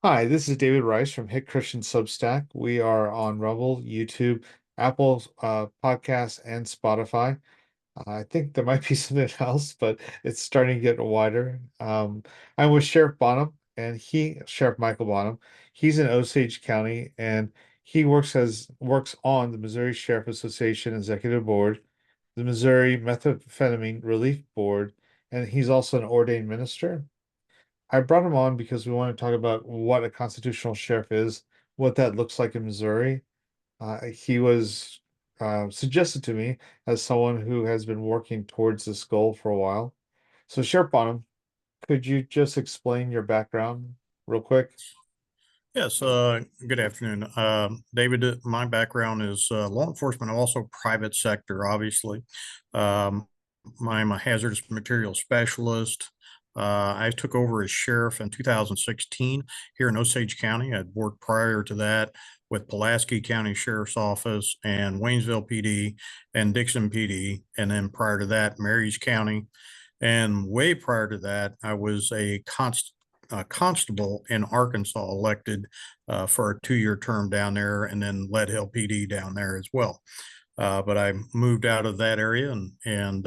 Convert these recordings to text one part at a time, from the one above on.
Hi, this is David Rice from Hit Christian Substack. We are on Rumble, YouTube, Apple Podcasts, and Spotify. I think there might be something else, but it's starting to get wider. I'm with Sheriff Bonham, and Sheriff Michael Bonham. He's in Osage County, and he works on the Missouri Sheriff Association Executive Board, the Missouri Methamphetamine Relief Board, and he's also an ordained minister. I brought him on because we want to talk about what a constitutional sheriff is, what that looks like in Missouri. He was suggested to me as someone who has been working towards this goal for a while. So, Sheriff Bonham, could you just explain your background real quick? Yes, good afternoon. David, my background is law enforcement, also private sector, obviously. Um, I'm a hazardous materials specialist. I took over as sheriff in 2016 here in Osage County. I'd worked prior to that with Pulaski County Sheriff's Office and Waynesville PD and Dixon PD. And then prior to that, Marys County. And way prior to that, I was a constable in Arkansas, elected for a 2-year term down there, and then Lead Hill PD down there as well. But I moved out of that area and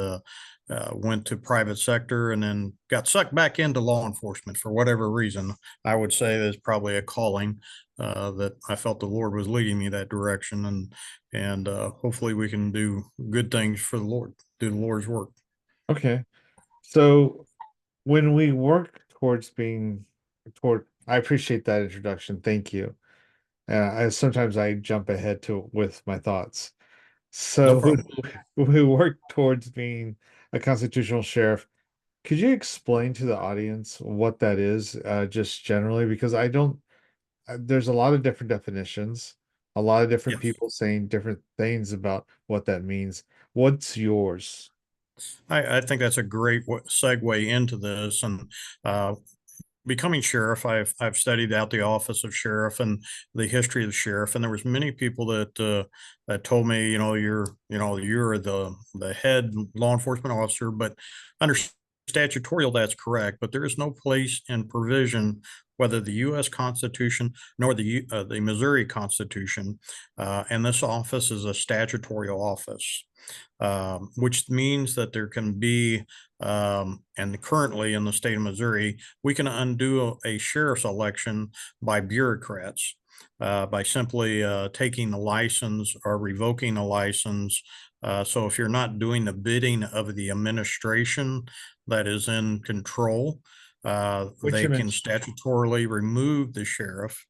went to private sector, and then got sucked back into law enforcement for whatever reason. I would say there's probably a calling that I felt the Lord was leading me that direction, and hopefully we can do good things for the Lord, do the Lord's work. Okay. So, when we work towards I appreciate that introduction. Thank you. Sometimes I jump ahead to with my thoughts. No So, problem. when we work towards being a constitutional sheriff, could you explain to the audience what that is, just generally? Because I don't, there's a lot of different definitions, a lot of different Yes. people saying different things about what that means. What's yours? I think that's a great segue into this. And uh, becoming sheriff, I've studied out the office of sheriff and the history of the sheriff. And there was many people that told me, you're the head law enforcement officer, but under statutorial, that's correct. But there is no place in provision, whether the U.S. Constitution nor the Missouri Constitution, and this office is a statutorial office, which means that there can be, and currently in the state of Missouri, we can undo a sheriff's election by bureaucrats. By simply taking the license or revoking a license. So if you're not doing the bidding of the administration that is in control, Which they can administration? statutorily remove the sheriff.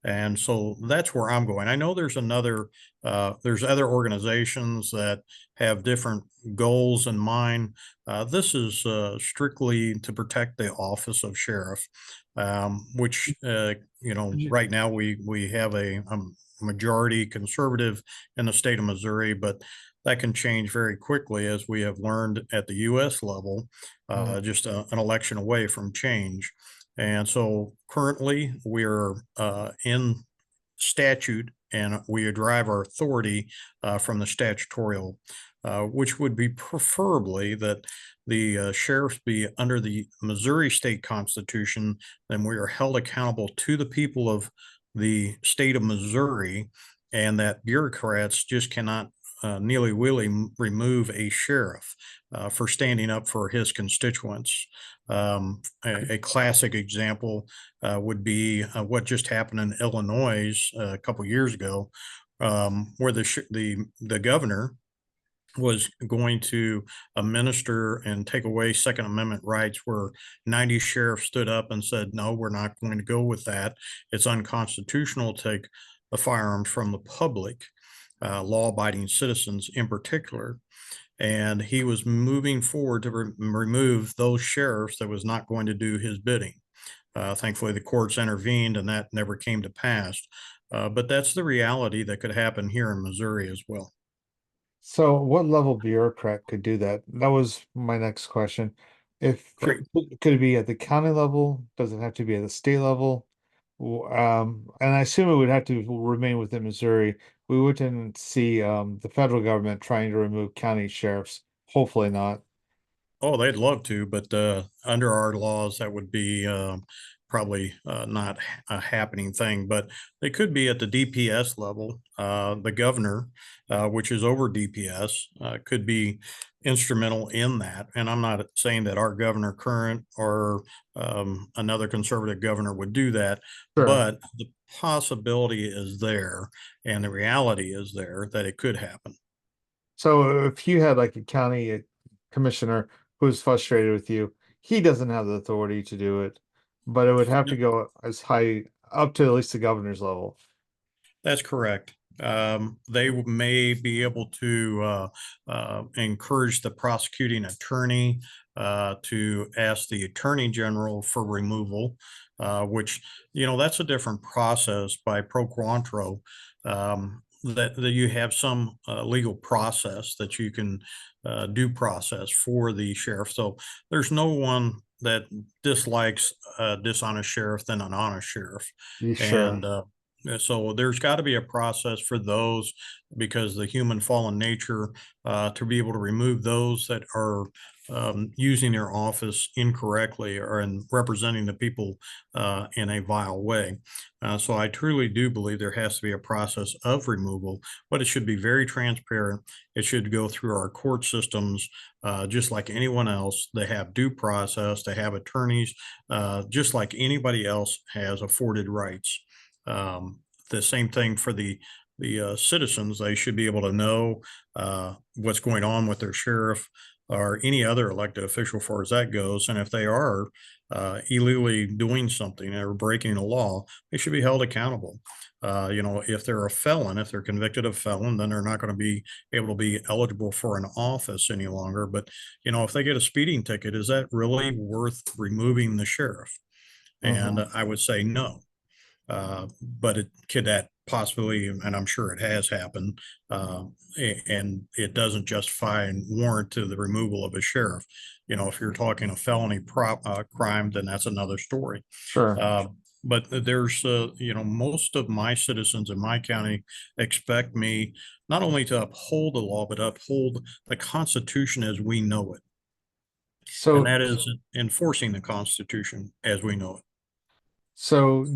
And so that's where I'm going. I know there's other organizations that have different goals in mind. This is strictly to protect the office of sheriff, which right now we have a majority conservative in the state of Missouri, but that can change very quickly, as we have learned at the U.S. level, Mm. just an election away from change. And so currently we're in statute, and we derive our authority from the statutorial, which would be preferably that the sheriffs be under the Missouri state constitution. Then we are held accountable to the people of the state of Missouri, and that bureaucrats just cannot nilly-willy remove a sheriff for standing up for his constituents. A classic example would be what just happened in Illinois a couple years ago, where the governor was going to administer and take away Second Amendment rights, where 90 sheriffs stood up and said, no, we're not going to go with that. It's unconstitutional to take the firearms from the public, law-abiding citizens in particular. And he was moving forward to remove those sheriffs that was not going to do his bidding. Thankfully, the courts intervened and that never came to pass. But that's the reality that could happen here in Missouri as well. So, what level bureaucrat could do that? That was my next question. If Great. could it be at the county level? Does it have to be at the state level? And I assume it would have to remain within Missouri. We wouldn't see the federal government trying to remove county sheriffs. Hopefully not. Oh, they'd love to, but under our laws, that would be probably not a happening thing. But they could be at the DPS level. The governor, which is over DPS, could be instrumental in that. And I'm not saying that our governor, current or another conservative governor, would do that, Sure. but the possibility is there, and the reality is there that it could happen. So if you had like a county commissioner who's frustrated with you, he doesn't have the authority to do it, but it would have to go as high up to at least the governor's level. That's correct. They may be able to encourage the prosecuting attorney to ask the attorney general for removal, which, that's a different process by pro quantro. That you have some legal process that you can due process for the sheriff. So there's no one that dislikes a dishonest sheriff than an honest sheriff. You sure? And so there's got to be a process for those, because the human fallen nature, to be able to remove those that are using their office incorrectly or in representing the people in a vile way. So I truly do believe there has to be a process of removal, but it should be very transparent. It should go through our court systems, just like anyone else. They have due process, they have attorneys, just like anybody else has afforded rights. The same thing for the citizens. They should be able to know what's going on with their sheriff or any other elected official, as far as that goes. And if they are illegally doing something or breaking a law, they should be held accountable. If they're a felon, if they're convicted of felon, then they're not going to be able to be eligible for an office any longer. But if they get a speeding ticket, is that really worth removing the sheriff? And Hmm. I would say no. But could that possibly, and I'm sure it has happened, uh, and it doesn't justify and warrant to the removal of a sheriff. If you're talking a felony crime, then that's another story. Sure. Uh, but there's, most of my citizens in my county expect me not only to uphold the law, but uphold the Constitution as we know it. And So that is enforcing the Constitution as we know it. So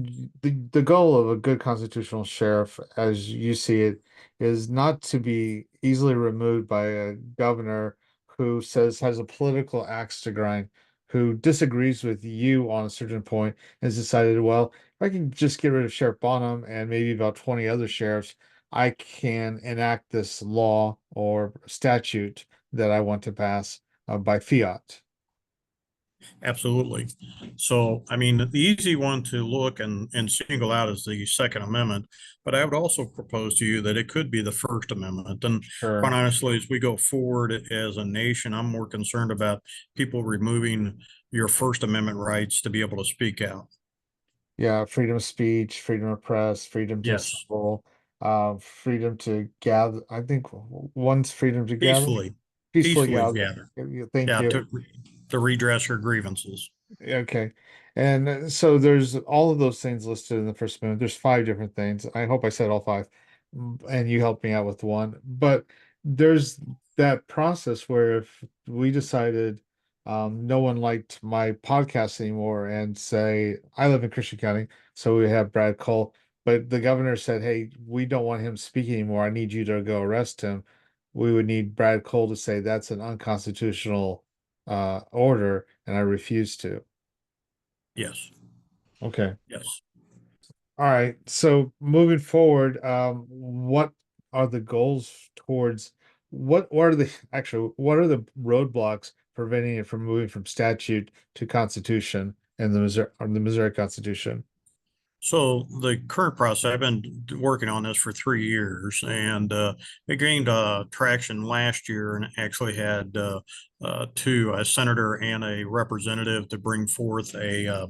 the goal of a good constitutional sheriff, as you see it, is not to be easily removed by a governor who says has a political axe to grind, who disagrees with you on a certain point, and has decided, well, if I can just get rid of Sheriff Bonham and maybe about 20 other sheriffs, I can enact this law or statute that I want to pass by fiat. Absolutely. So, I mean, the easy one to look and single out is the Second Amendment, but I would also propose to you that it could be the First Amendment. And quite Sure. honestly, as we go forward as a nation, I'm more concerned about people removing your First Amendment rights to be able to speak out. Yeah, freedom of speech, freedom of press, freedom to Yes, assemble, freedom to gather. I think one's freedom to gather, peacefully, peacefully peacefully gather. gather. Yeah, thank Yeah, you. to redress your grievances. Okay. And so there's all of those things listed in the First Amendment. There's five different things. I hope I said all five, and you helped me out with one. But there's that process where if we decided no one liked my podcast anymore and say, I live in Christian County, so we have Brad Cole, but the governor said, hey, we don't want him speaking anymore. I need you to go arrest him. We would need Brad Cole to say that's an unconstitutional order, and I refuse to. Yes, Okay. yes. All right. So moving forward, what are the goals towards what are the actually what are the roadblocks preventing it from moving from statute to constitution in the Missouri Constitution? So the current process, I've been working on this for 3 years, and it gained traction last year, and actually had two, a senator and a representative, to bring forth a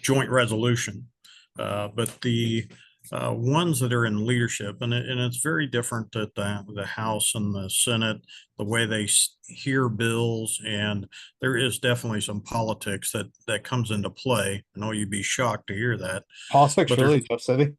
joint resolution. But the ones that are in leadership, and it's very different at the House and the Senate, the way they hear bills, and there is definitely some politics that comes into play. I know you'd be shocked to hear that, Politics but there's, really upsetting.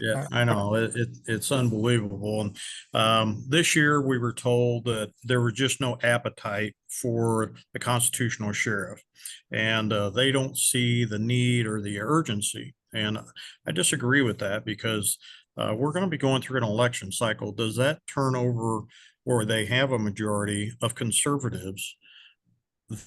yeah, I know it's unbelievable. And this year we were told that there was just no appetite for the constitutional sheriff, and they don't see the need or the urgency. And I disagree with that because we're going to be going through an election cycle. Does that turn over, or they have a majority of conservatives,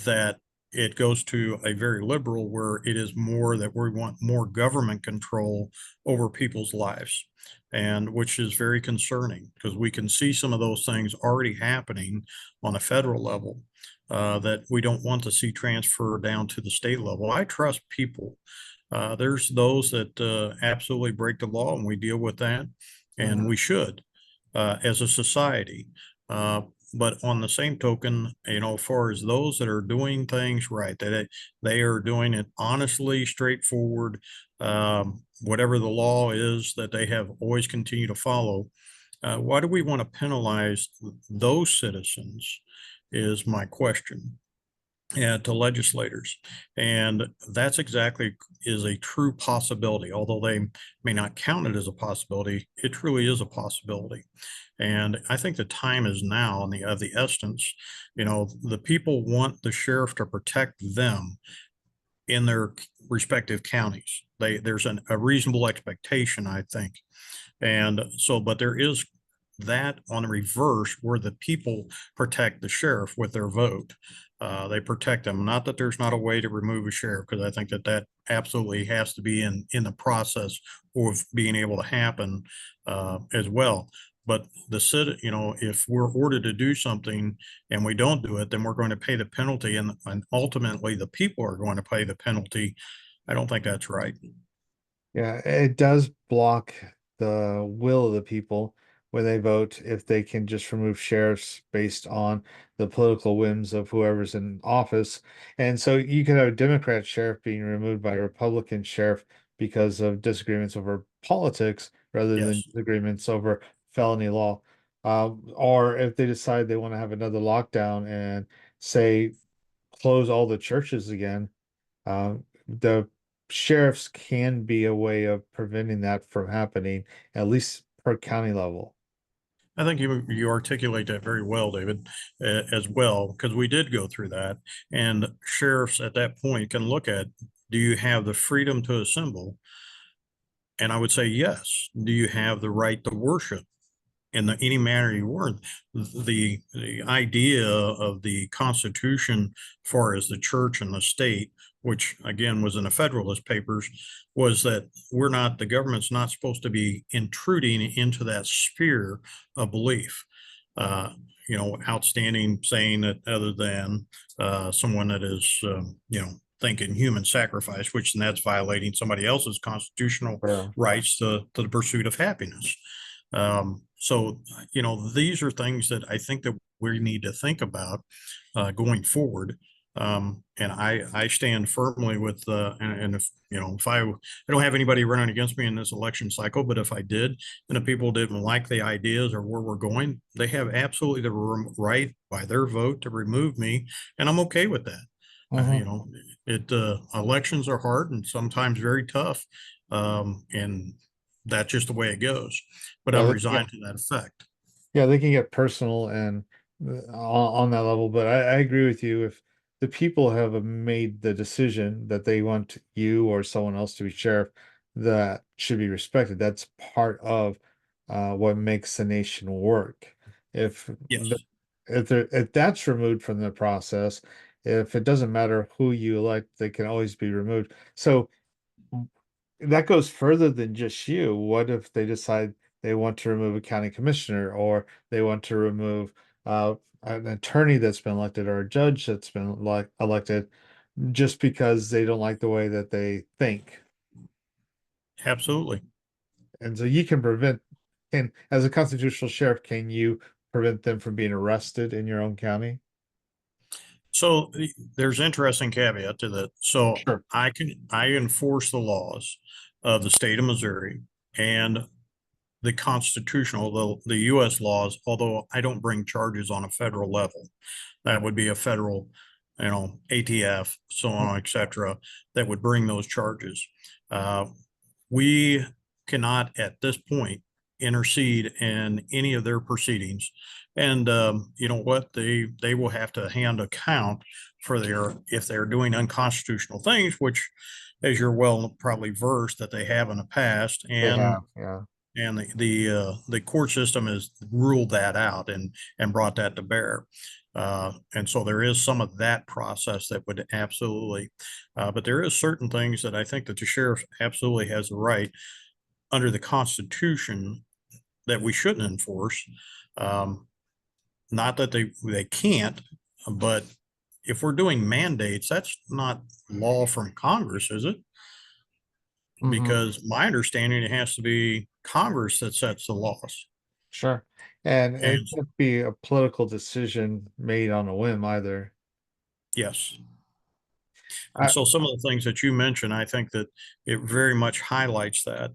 that it goes to a very liberal where it is more that we want more government control over people's lives, and which is very concerning because we can see some of those things already happening on a federal level that we don't want to see transfer down to the state level. I trust people. There's those that absolutely break the law, and we deal with that, and Mhm. we should as a society. But on the same token, as far as those that are doing things right, that they are doing it honestly, straightforward, whatever the law is that they have always continued to follow. Why do we want to penalize those citizens? Is my question to legislators. And that's exactly is a true possibility. Although they may not count it as a possibility, it truly is a possibility. And I think the time is now and of the essence. The people want the sheriff to protect them in their respective counties. There's a reasonable expectation, I think. And so, but there is that on the reverse where the people protect the sheriff with their vote. They protect them. Not that there's not a way to remove a sheriff, because I think that that absolutely has to be in the process of being able to happen as well. But the city, if we're ordered to do something and we don't do it, then we're going to pay the penalty, and ultimately the people are going to pay the penalty. I don't think that's right. Yeah, it does block the will of the people when they vote if they can just remove sheriffs based on the political whims of whoever's in office. And so you could have a Democrat sheriff being removed by a Republican sheriff because of disagreements over politics rather than Yes. disagreements over felony law. Or if they decide they want to have another lockdown and say close all the churches again, the sheriffs can be a way of preventing that from happening, at least per county level. I think you articulate that very well, David, as well, because we did go through that, and sheriffs at that point can look at, do you have the freedom to assemble? And I would say yes. Do you have the right to worship in any manner you want? The idea of the Constitution, as far as the church and the state, which again was in the Federalist Papers, was that the government's not supposed to be intruding into that sphere of belief. Uh, Outstanding saying that other than someone that is, thinking human sacrifice, which that's violating somebody else's constitutional Yeah. rights to the pursuit of happiness. So, these are things that I think that we need to think about going forward. And I stand firmly with, and if I don't have anybody running against me in this election cycle, but if I did, and the people didn't like the ideas or where we're going, they have absolutely the right by their vote to remove me. And I'm okay with that. Uh, Hmm. you know, elections are hard and sometimes very tough. And that's just the way it goes. But Yeah, I'm yeah, resigned to that effect. yeah, they can get personal and on that level, but I agree with you. If the people have made the decision that they want you or someone else to be sheriff, that should be respected. That's part of what makes the nation work. If the, Yes, if that's removed from the process, if it doesn't matter who you elect, they can always be removed. So that goes further than just you. What if they decide they want to remove a county commissioner or they want to remove an attorney that's been elected or a judge that's been elected just because they don't like the way that they think? absolutely. And so you can prevent, and as a constitutional sheriff, can you prevent them from being arrested in your own county? So there's interesting caveat to that. So Sure. I enforce the laws of the state of Missouri and the constitutional, the U.S. laws, although I don't bring charges on a federal level. That would be a federal, ATF, so on, et cetera, that would bring those charges. Uh, we cannot at this point intercede in any of their proceedings. And you know what? They will have to hand account for their, if they're doing unconstitutional things, which, as you're well probably versed, that they have in the past, They and have, yeah. the court system has ruled that out and brought that to bear. And so there is some of that process that would absolutely, but there is certain things that I think that the sheriff absolutely has the right under the Constitution that we shouldn't enforce. Um, Not that they can't, but if we're doing mandates, that's not law from Congress, is it? Hmm. Because my understanding, it has to be Congress that sets the laws. Sure. And it And can't be a political decision made on a whim either. yes, and I, so some of the things that you mentioned, I think that it very much highlights that,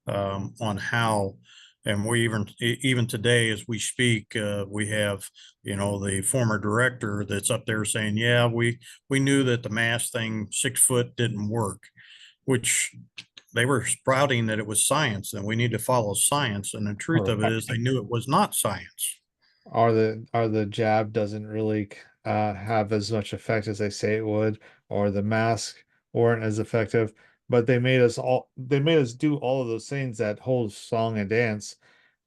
on how, and we even today as we speak, we have, you know, the former director that's up there saying, yeah, we knew that the mask thing 6 foot didn't work, which they were sprouting that it was science and we need to follow science. And the truth of it is they knew it was not science. or the jab doesn't really have as much effect as they say it would, or the mask weren't as effective, but they made us do all of those things, that whole song and dance,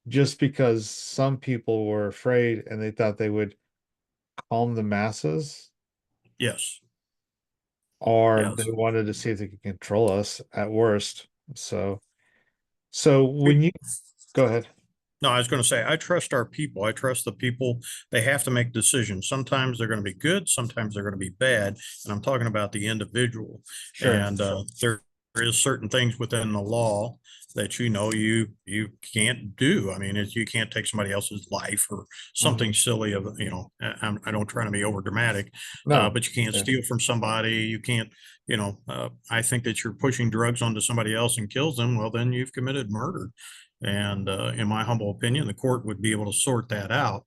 just because some people were afraid and they thought they would calm the masses, Yes. or they Yes. wanted to see if they could control us at worst. So when you go ahead. No, I was going to say, I trust our people. I trust the people. They have to make decisions. Sometimes they're going to be good, sometimes they're going to be bad. And I'm talking about the individual. Sure. And there is certain things within the law that you can't do. I mean, you can't take somebody else's life or Hmm. something silly of, I don't try to be over dramatic, No. but you can't Yeah. steal from somebody. You can't, I think that you're pushing drugs onto somebody else and kills them. Well, then you've committed murder. And in my humble opinion, the court would be able to sort that out,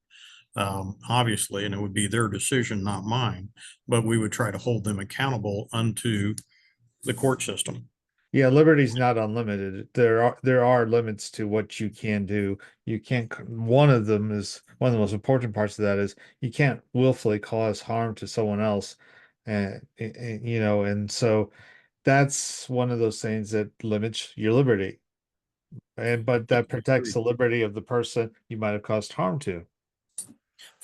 obviously, and it would be their decision, not mine. But we would try to hold them accountable unto the court system. Yeah, liberty's not unlimited. There are limits to what you can do. You can't, one of them is one of the most important parts of that is you can't willfully cause harm to someone else. And so that's one of those things that limits your liberty. But that protects Agreed. the liberty of the person you might have caused harm to.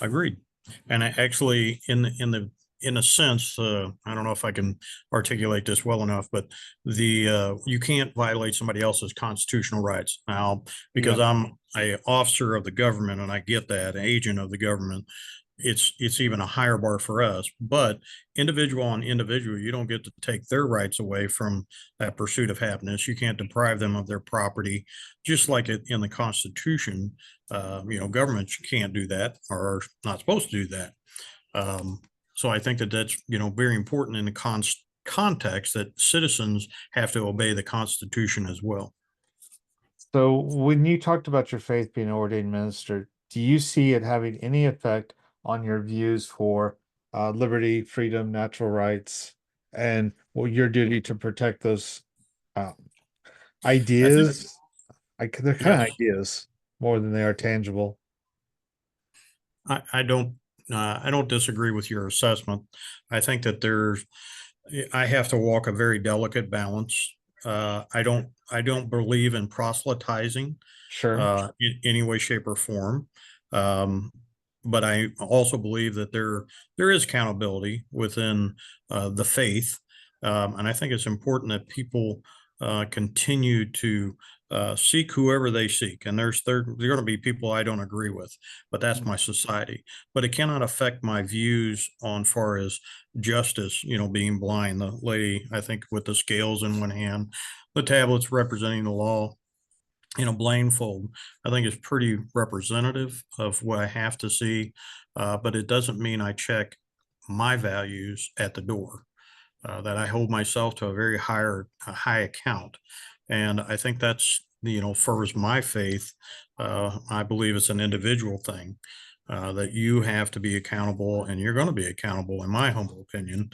Agreed. And actually, in a sense, I don't know if I can articulate this well enough, but the you can't violate somebody else's constitutional rights now because Yeah. I'm a officer of the government and I get that, an agent of the government. It's even a higher bar for us. But individual on individual, you don't get to take their rights away from that pursuit of happiness. You can't deprive them of their property, just like it in the Constitution. Governments can't do that or are not supposed to do that. So I think that that's very important in the context that citizens have to obey the Constitution as well. So when you talked about your faith being an ordained minister, do you see it having any effect on your views for liberty, freedom, natural rights, and your duty to protect those uh, I think ideas? They're kind of yes, ideas more than they are tangible. I don't I don't disagree with your assessment. I think that I have to walk a very delicate balance. I don't believe in proselytizing Sure. in any way, shape, or form. Um, but I also believe that there is accountability within the faith, and I think it's important that people continue to seek whoever they seek. And there going to be people I don't agree with, but that's my society. But it cannot affect my views on far as justice. Being blind, the lady I think with the scales in one hand, the tablets representing the law in a blindfold, I think is pretty representative of what I have to see. But it doesn't mean I check my values at the door. That I hold myself to a high account, and I think that's far as my faith. I believe it's an individual thing that you have to be accountable, and you're going to be accountable, in my humble opinion,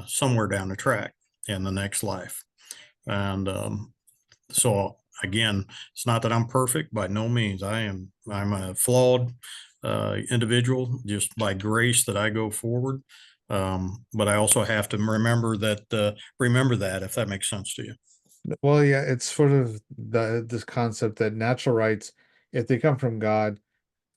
somewhere down the track in the next life. And so again, it's not that I'm perfect by no means. I'm a flawed individual, just by grace that I go forward. But I also have to remember that, if that makes sense to you. Well, yeah, it's sort of this concept that natural rights, if they come from God,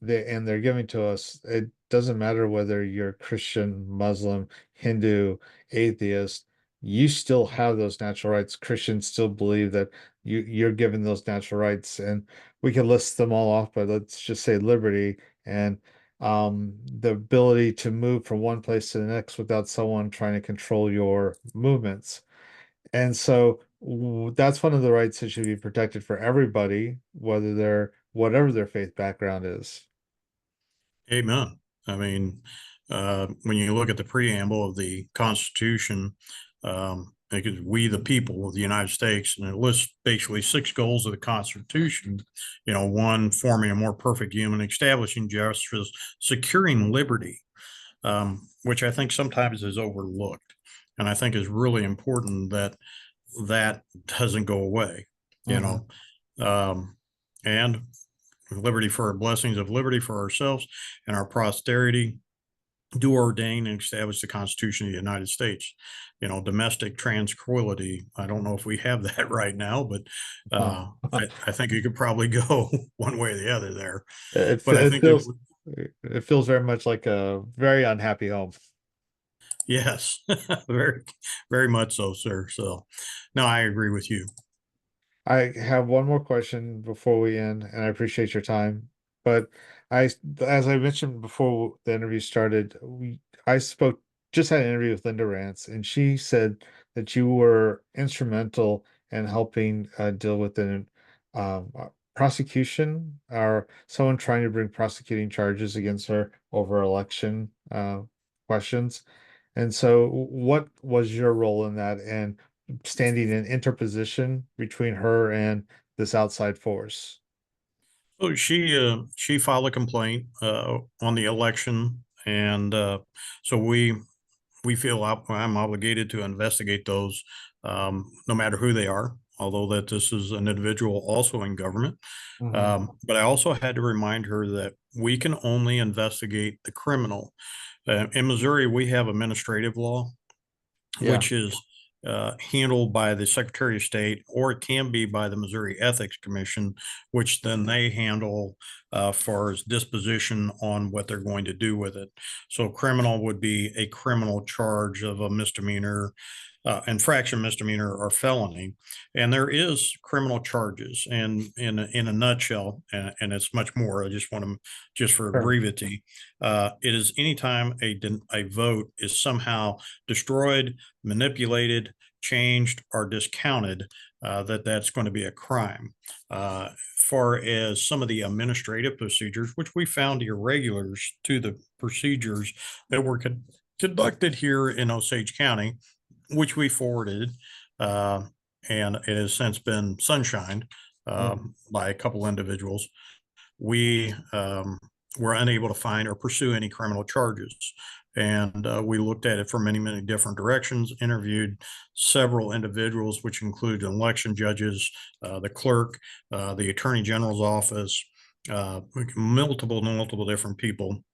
they're giving to us. It doesn't matter whether you're Christian, Muslim, Hindu, atheist, you still have those natural rights. Christians still believe that you're given those natural rights, and we can list them all off, but let's just say liberty and the ability to move from one place to the next without someone trying to control your movements. And so that's one of the rights that should be protected for everybody, whether they're whatever their faith background is. Amen. I mean, when you look at the preamble of the Constitution, because we the people of the United States, and it lists basically six goals of the Constitution. One, forming a more perfect human, establishing justice, securing liberty, which I think sometimes is overlooked, and I think is really important that that doesn't go away. You Hmm. know, and liberty for our blessings of liberty for ourselves and our posterity, do ordain and establish the Constitution of the United States. Domestic tranquility. I don't know if we have that right now, but Oh. I think you could probably go one way or the other there. But I It think feels very much like a very unhappy home. yes, very, very much so, sir. So, no, I agree with you. I have one more question before we end, and I appreciate your time. But as I mentioned before the interview started, I just had an interview with Linda Rance, and she said that you were instrumental in helping deal with an prosecution or someone trying to bring prosecuting charges against her over election questions. And so, what was your role in that? And standing in interposition between her and this outside force. So she filed a complaint on the election, and so we feel I'm obligated to investigate those, no matter who they are. Although that this is an individual also in government, Hmm. but I also had to remind her that we can only investigate the criminal. In Missouri, we have administrative law, Yeah. which is handled by the Secretary of State, or it can be by the Missouri Ethics Commission, which then they handle far as disposition on what they're going to do with it. So, criminal would be a criminal charge of a misdemeanor, infraction, misdemeanor, or felony, and there is criminal charges. And in a nutshell, and it's much more. I just want to just for Sure. brevity, it is anytime a vote is somehow destroyed, manipulated, changed, or discounted, that's going to be a crime. Far as some of the administrative procedures, which we found irregulars to the procedures that were conducted here in Osage County, which we forwarded, uh, and it has since been sunshined Yeah. by a couple individuals. We were unable to find or pursue any criminal charges. And we looked at it from many, many different directions, interviewed several individuals, which include election judges, the clerk, the attorney general's office, multiple different people.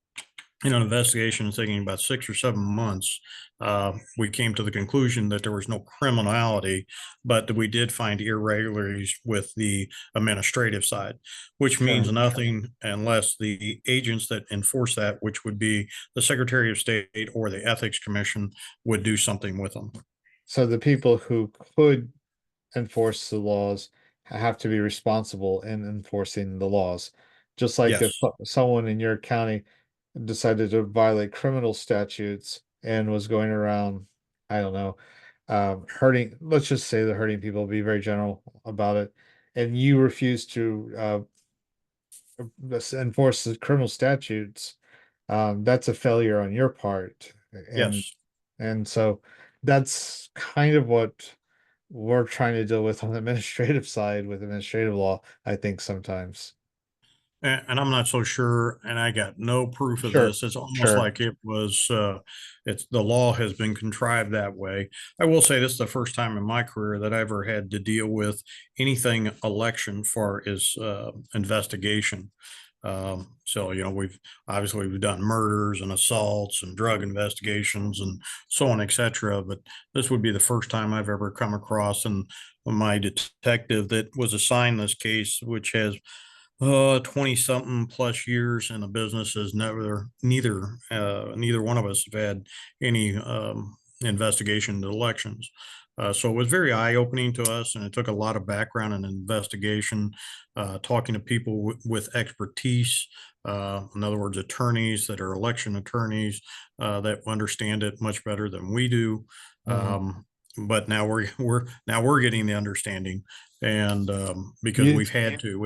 In an investigation taking about 6 or 7 months, we came to the conclusion that there was no criminality, but that we did find irregularities with the administrative side, which means Sure. nothing unless the agents that enforce that, which would be the Secretary of State or the Ethics Commission, would do something with them. So the people who could enforce the laws have to be responsible in enforcing the laws. Just like if Yes, someone in your county decided to violate criminal statutes and was going around, I don't know, hurting, let's just say they're hurting people, be very general about it, and you refuse to enforce the criminal statutes, that's a failure on your part. And yes. and so that's kind of what we're trying to deal with on the administrative side with administrative law, I think sometimes. And I'm not so sure, and I got no proof of Sure, this. It's almost sure. like it's the law has been contrived that way. I will say this is the first time in my career that I ever had to deal with anything election for is investigation. So, we've done murders and assaults and drug investigations and so on, et cetera. But this would be the first time I've ever come across, and my detective that was assigned this case, which has 20 something plus years in the business, has neither one of us have had any investigation into elections. So it was very eye opening to us, and it took a lot of background and investigation, talking to people with expertise. In other words, attorneys that are election attorneys that understand it much better than we do. Mhm. But now we're getting the understanding, and because You, we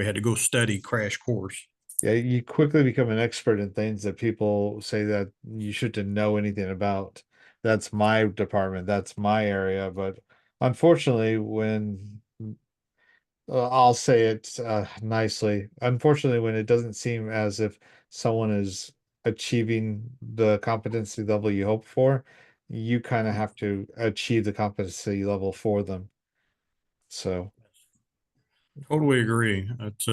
had to go study crash course. yeah, you quickly become an expert in things that people say that you shouldn't know anything about. That's my department, that's my area. But unfortunately, when I'll say it nicely, unfortunately, when it doesn't seem as if someone is achieving the competency level you hope for, you kind of have to achieve the competency level for them. So, Totally agree. It's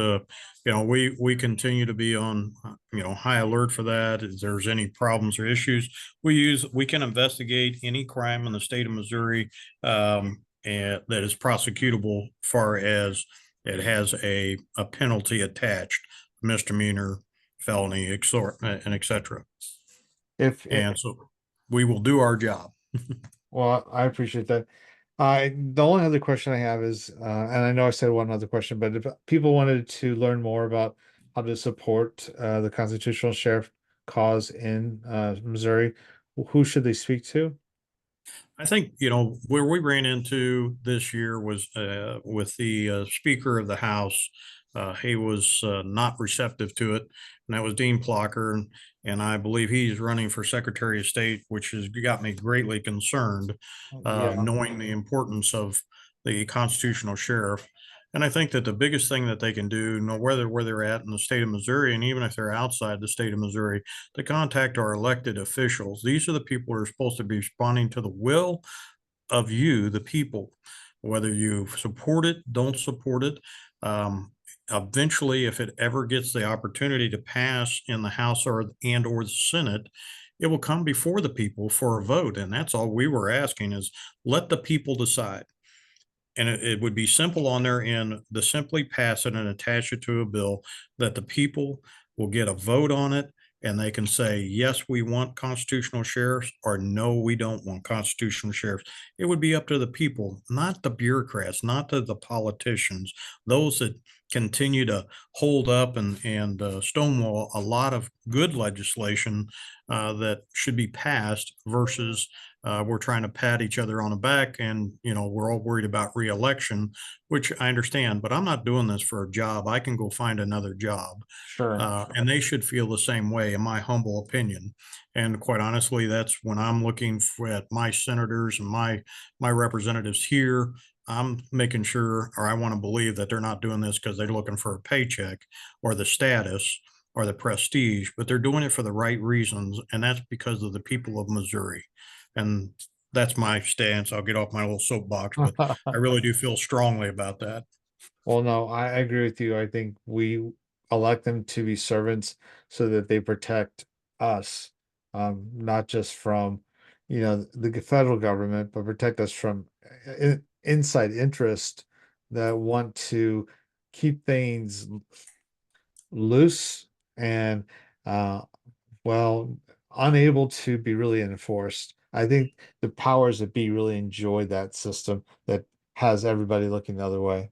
we continue to be on high alert for that. If there's any problems or issues, we can investigate any crime in the state of Missouri, and that is prosecutable, far as it has a penalty attached, misdemeanor, felony, and etc. if And so we will do our job. well, I appreciate that. The only other question I have is, and I know I said one other question, but if people wanted to learn more about how to support the constitutional sheriff cause in Missouri, who should they speak to? I think, where we ran into this year was with the Speaker of the House. He was not receptive to it, and that was Dean Plocker. And I believe he's running for Secretary of State, which has got me greatly concerned, Yeah, knowing the importance of the constitutional sheriff. And I think that the biggest thing that they can do, no whether where they're at in the state of Missouri, and even if they're outside the state of Missouri, to contact our elected officials. These are the people who are supposed to be responding to the will of you, the people, whether you support it, don't support it. Um, Eventually, if it ever gets the opportunity to pass in the House or the Senate, it will come before the people for a vote. And that's all we were asking, is let the people decide. And it would be simple on their end to simply pass it and attach it to a bill that the people will get a vote on it, and they can say, yes, we want constitutional sheriffs, or no, we don't want constitutional sheriffs. It would be up to the people, not the bureaucrats, not the politicians, those that continue to hold up and stonewall a lot of good legislation that should be passed, versus we're trying to pat each other on the back, and we're all worried about reelection, which I understand. But I'm not doing this for a job. I can go find another job, sure. and they should feel the same way, in my humble opinion. And quite honestly, that's when I'm looking at my senators and my representatives here. I'm making sure, or I want to believe, that they're not doing this because they're looking for a paycheck or the status or the prestige, but they're doing it for the right reasons, and that's because of the people of Missouri. And that's my stance. I'll get off my little soapbox, but I really do feel strongly about that. Well, no, I agree with you. I think we elect them to be servants so that they protect us, not just from, the federal government, but protect us from inside interest that want to keep things loose and, uh, well, unable to be really enforced. I think the powers that be really enjoy that system that has everybody looking the other way.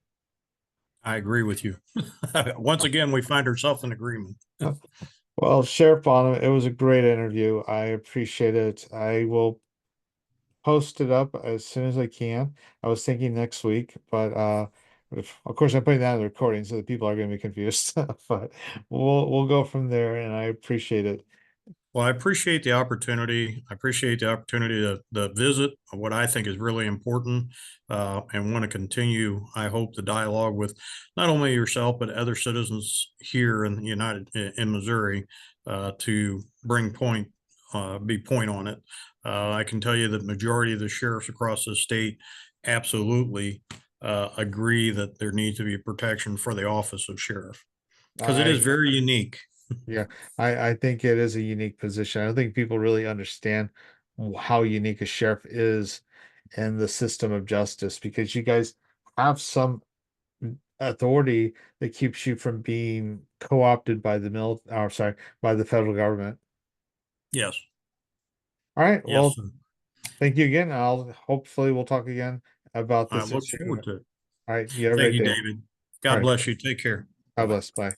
I agree with you. Once again, we find ourselves in agreement. Well, Sheriff Bonham, it was a great interview. I appreciate it. I will post it up as soon as I can. I was thinking next week, but of course I'm putting that in the recording so that people are going to be confused. But we'll go from there, and I appreciate it. Well, I appreciate the opportunity. I appreciate the opportunity to visit what I think is really important, and want to continue, I hope, the dialogue with not only yourself, but other citizens here in the in Missouri, to be point on it. I can tell you that majority of the sheriffs across the state absolutely agree that there needs to be protection for the office of sheriff. because it is I very unique. Yeah, I think it is a unique position. I don't think people really understand how unique a sheriff is in the system of justice because you guys have some authority that keeps you from being co-opted by the or sorry, by the federal government. Yes, All right, yes, well, sir. thank you again. I'll hopefully we'll talk again about I this look issue. forward to it. All right, you have a Thank great you, day. David. All God right, bless you. Take care. God Bye-bye. bless. Bye.